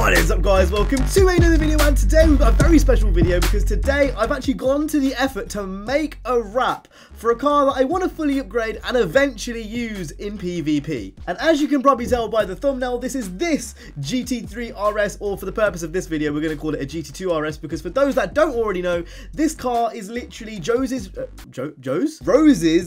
What is up, guys? Welcome to another video, and today we've got a very special video because today I've actually gone to the effort to make a wrap for a car that I want to fully upgrade and eventually use in PvP. And as you can probably tell by the thumbnail, this is this GT3 RS, or for the purpose of this video, we're going to call it a GT2 RS, because for those that don't already know, this car is literally Rose's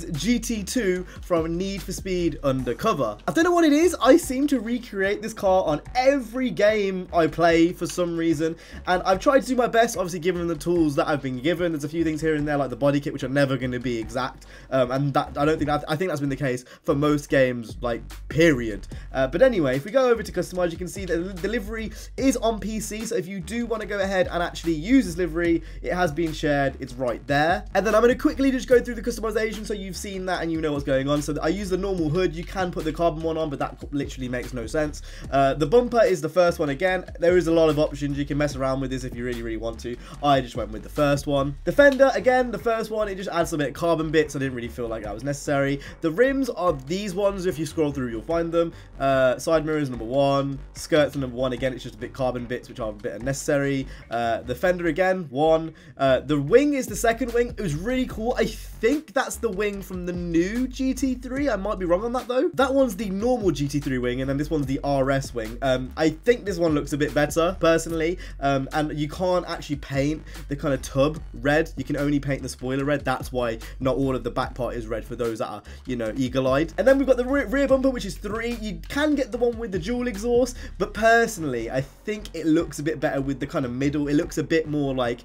GT2 from Need for Speed Undercover. I don't know what it is, I seem to recreate this car on every game I play for some reason, and I've tried to do my best, obviously given the tools that I've been given. There's a few things here and there like the body kit which are never going to be exact, and that I think that's been the case for most games, like, period. But anyway, if we go over to customize, you can see that the livery is on PC, so if you do want to go ahead and actually use this livery, it has been shared, it's right there. And then I'm going to quickly just go through the customization so you've seen that and you know what's going on. So I use the normal hood. You can put the carbon one on, but that literally makes no sense. The bumper is the first one. Again, there is a lot of options. You can mess around with this if you really want to. I just went with the first one. The fender, again, the first one, it just adds a bit of carbon bits. I didn't really feel like that was necessary. The rims are these ones. If you scroll through, you'll find them. Side mirrors, number 1. Skirts, number 1. Again, it's just a bit carbon bits, which are a bit unnecessary. The fender, again, 1. The wing is the second wing. It was really cool. I think that's the wing from the new GT3. I might be wrong on that, though. That one's the normal GT3 wing, and then this one's the RS wing. I think this one looks a bit better, personally, and you can't actually paint the kind of tub red. You can only paint the spoiler red. That's why not all of the back part is red for those that are, you know, eagle-eyed. And then we've got the rear bumper, which is 3. You can get the one with the dual exhaust, but personally, I think it looks a bit better with the kind of middle. It looks a bit more like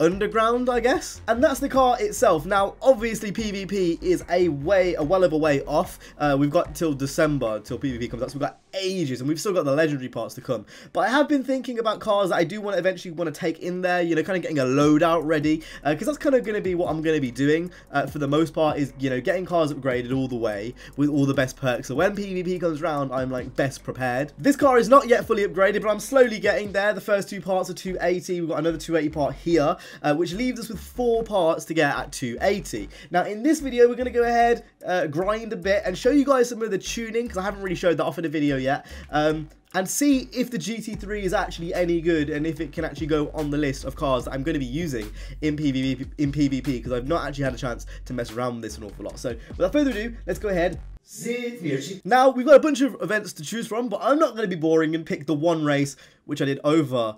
underground, I guess. And that's the car itself. Now, obviously, PvP is a well of a way off. We've got till December till PvP comes out, so we've got ages, and we've still got the legendary parts to come. But I have been thinking about cars that I do want to eventually take in there, you know, kind of getting a loadout ready, because that's kind of going to be what I'm going to be doing for the most part, is, you know, getting cars upgraded all the way with all the best perks, so when PvP comes round, I'm like best prepared. This car is not yet fully upgraded, but I'm slowly getting there. The first 2 parts are 280. We've got another 280 part here, which leaves us with 4 parts to get at 280. Now, in this video, we're going to go ahead, grind a bit, and show you guys some of the tuning, because I haven't really showed that off in a video yet, and see if the GT3 is actually any good, and if it can actually go on the list of cars that I'm going to be using in PvP, because I've not actually had a chance to mess around with this an awful lot. So, without further ado, let's go ahead. Now, we've got a bunch of events to choose from, but I'm not going to be boring and pick the one race which I did over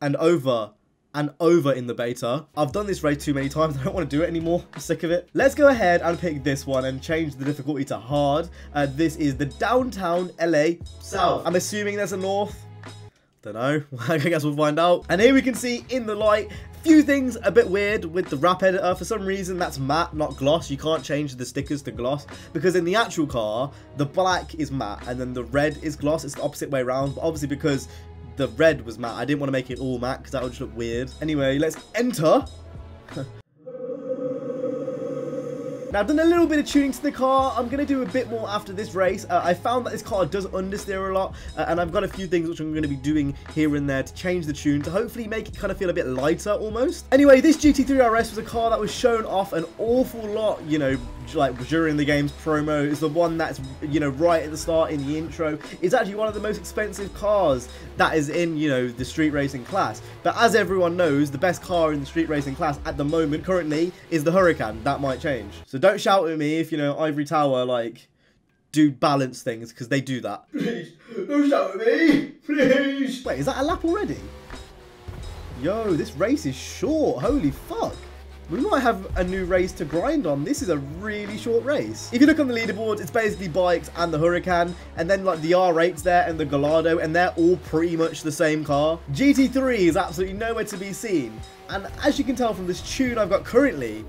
and over and over in the beta. I've done this race too many times. I don't want to do it anymore. I'm sick of it. Let's go ahead and pick this one and change the difficulty to hard. This is the downtown LA South. I'm assuming there's a north. Don't know. I guess we'll find out. And here we can see in the light, few things a bit weird with the wrap editor. For some reason, that's matte, not gloss. You can't change the stickers to gloss, because in the actual car, the black is matte and then the red is gloss. It's the opposite way around, but obviously because the red was matte, I didn't want to make it all matte because that would just look weird. Anyway, let's enter. Now, I've done a little bit of tuning to the car. I'm going to do a bit more after this race. I found that this car does understeer a lot, and I've got a few things which I'm going to be doing here and there to change the tune, to hopefully make it kind of feel a bit lighter almost. Anyway, this GT3 RS was a car that was shown off an awful lot, you know, like during the game's promo. It's the one that's, you know, right at the start in the intro. It's actually one of the most expensive cars that is in, you know, the street racing class. But as everyone knows, the best car in the street racing class at the moment, currently, is the Huracan. That might change. So don't shout at me if, you know, Ivory Tower, like, do balance things, because they do that. Please, don't shout at me, please. Wait, is that a lap already? Yo, this race is short. Holy fuck. We might have a new race to grind on. This is a really short race. If you look on the leaderboard, it's basically bikes and the Huracan, and then like the R8's there and the Gallardo, and they're all pretty much the same car. GT3 is absolutely nowhere to be seen, and as you can tell from this tune I've got currently,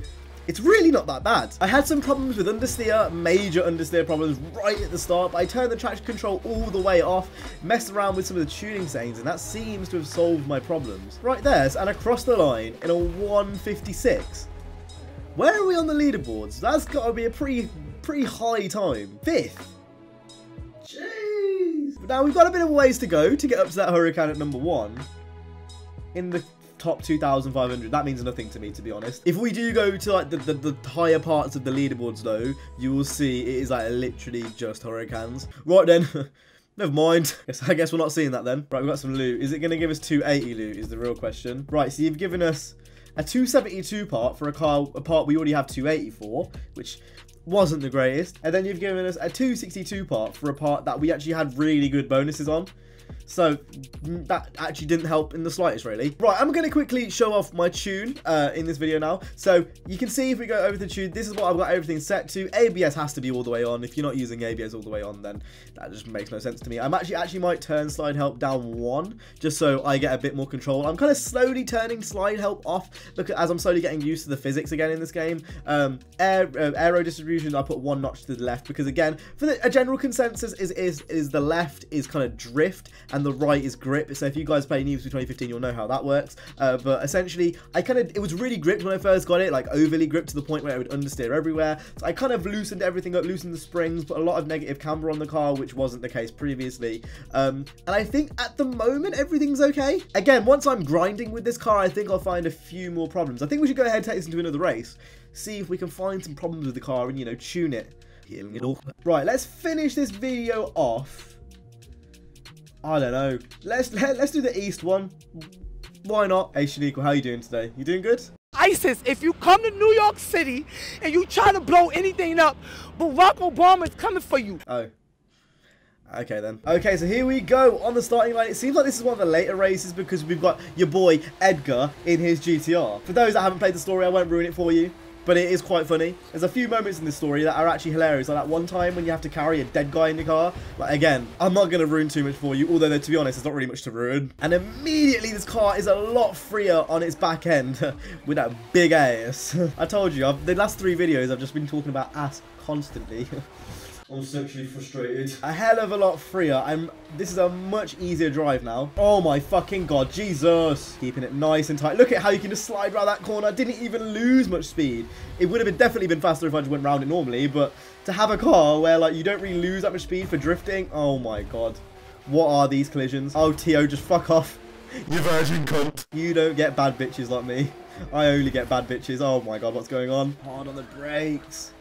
it's really not that bad. I had some problems with understeer, major understeer problems right at the start, but I turned the traction control all the way off, messed around with some of the tuning settings, and that seems to have solved my problems. Right there, and across the line in a 1:56. Where are we on the leaderboards? That's got to be a pretty high time. 5th. Jeez. Now, we've got a bit of a ways to go to get up to that Huracan at number 1. In the top 2,500. That means nothing to me, to be honest. If we do go to like the higher parts of the leaderboards though, you will see it is like literally just Huracans. Right then, Never mind. I guess we're not seeing that then. Right, we've got some loot. Is it going to give us 280 loot is the real question. Right, so you've given us a 272 part for a part we already have 280 for, which wasn't the greatest. And then you've given us a 262 part for a part that we actually had really good bonuses on. So that actually didn't help in the slightest, really. Right, I'm going to quickly show off my tune in this video now. So you can see if we go over the tune, this is what I've got everything set to. ABS has to be all the way on. If you're not using ABS all the way on, then that just makes no sense to me. I'm actually might turn slide help down 1, just so I get a bit more control. I'm kind of slowly turning slide help off, because as I'm slowly getting used to the physics again in this game. Aero Distribution, I put 1 notch to the left, because again, for a general consensus is the left is kind of drift, and the right is grip. So if you guys play Need for Speed 2015, you'll know how that works. But essentially, it was really gripped when I first got it, like overly gripped to the point where it would understeer everywhere. So I kind of loosened everything up, loosened the springs, put a lot of negative camber on the car, which wasn't the case previously. And I think at the moment, everything's okay. Again, once I'm grinding with this car, I think I'll find a few more problems. I think we should go ahead and take this into another race, see if we can find some problems with the car and, you know, tune it. Healing it all. Right, let's finish this video off. I don't know. Let's do the east one. Why not? Hey Shaniqua, how you doing today? You doing good? ISIS, if you come to New York City and you try to blow anything up, Barack Obama is coming for you. Oh. Okay then. Okay, so here we go on the starting line. It seems like this is one of the later races because we've got your boy Edgar in his GTR. For those that haven't played the story, I won't ruin it for you, but it is quite funny. There's a few moments in this story that are actually hilarious. Like that one time when you have to carry a dead guy in your car. Like again, I'm not going to ruin too much for you, although to be honest, there's not really much to ruin. And immediately this car is a lot freer on its back end with that big ass. I told you, the last 3 videos I've just been talking about ass constantly. I'm sexually frustrated. A hell of a lot freer. This is a much easier drive now. Oh my fucking god, Jesus. Keeping it nice and tight. Look at how you can just slide around that corner. I didn't even lose much speed. It would have definitely been faster if I just went round it normally, but to have a car where like you don't really lose that much speed for drifting, oh my god. What are these collisions? Oh, Tio, just fuck off. You virgin cunt. You don't get bad bitches like me. I only get bad bitches. Oh my god, what's going on? Hard on the brakes.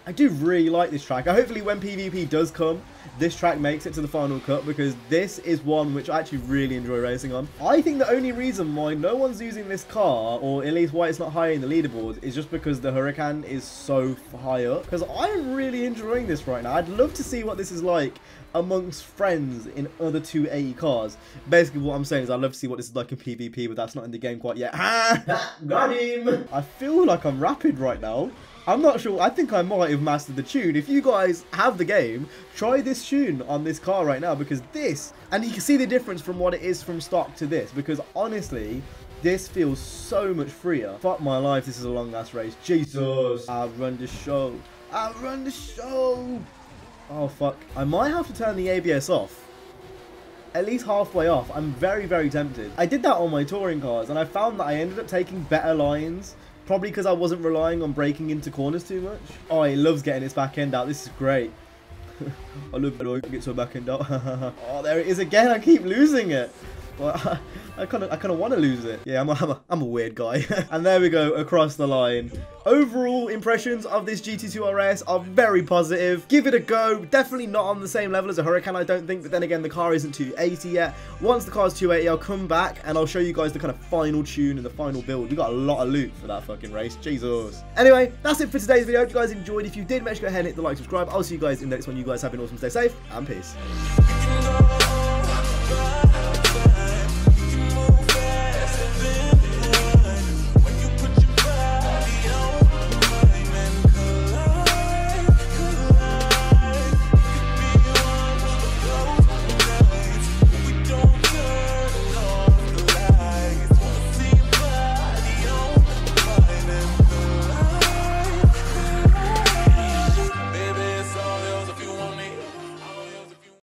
I do really like this track. Hopefully when PvP does come, this track makes it to the final cut, because this is one which I actually really enjoy racing on. I think the only reason why no one's using this car, or at least why it's not higher in the leaderboard, is just because the Huracan is so high up. Because I'm really enjoying this right now. I'd love to see what this is like amongst friends in other 280 cars. Basically what I'm saying is I'd love to see what this is like in PvP, but that's not in the game quite yet. Ha! Got him! I feel like I'm rapid right now. I'm not sure. I think I might have mastered the tune. If you guys have the game, try this tune on this car right now, because this, and you can see the difference from what it is from stock to this, because honestly, this feels so much freer. Fuck my life, this is a long ass race. Jesus. I run the show. I run the show. Oh fuck. I might have to turn the ABS off. At least halfway off. I'm very, very tempted. I did that on my touring cars, and I found that I ended up taking better lines. Probably because I wasn't relying on braking into corners too much. Oh, he loves getting its back end out. This is great. I love it. Get your back end out. Oh, there it is again. I keep losing it. Well, I kind of want to lose it. Yeah, I'm a weird guy. And there we go, across the line. Overall impressions of this GT2 RS are very positive. Give it a go. Definitely not on the same level as a Huracan, I don't think. But then again, the car isn't 280 yet. Once the car's 280, I'll come back and I'll show you guys the kind of final tune and the final build. We got a lot of loot for that fucking race. Jesus. Anyway, that's it for today's video. Hope you guys enjoyed. If you did, make sure to go ahead and hit the like, subscribe. I'll see you guys in the next one. You guys have been awesome. Stay safe and peace.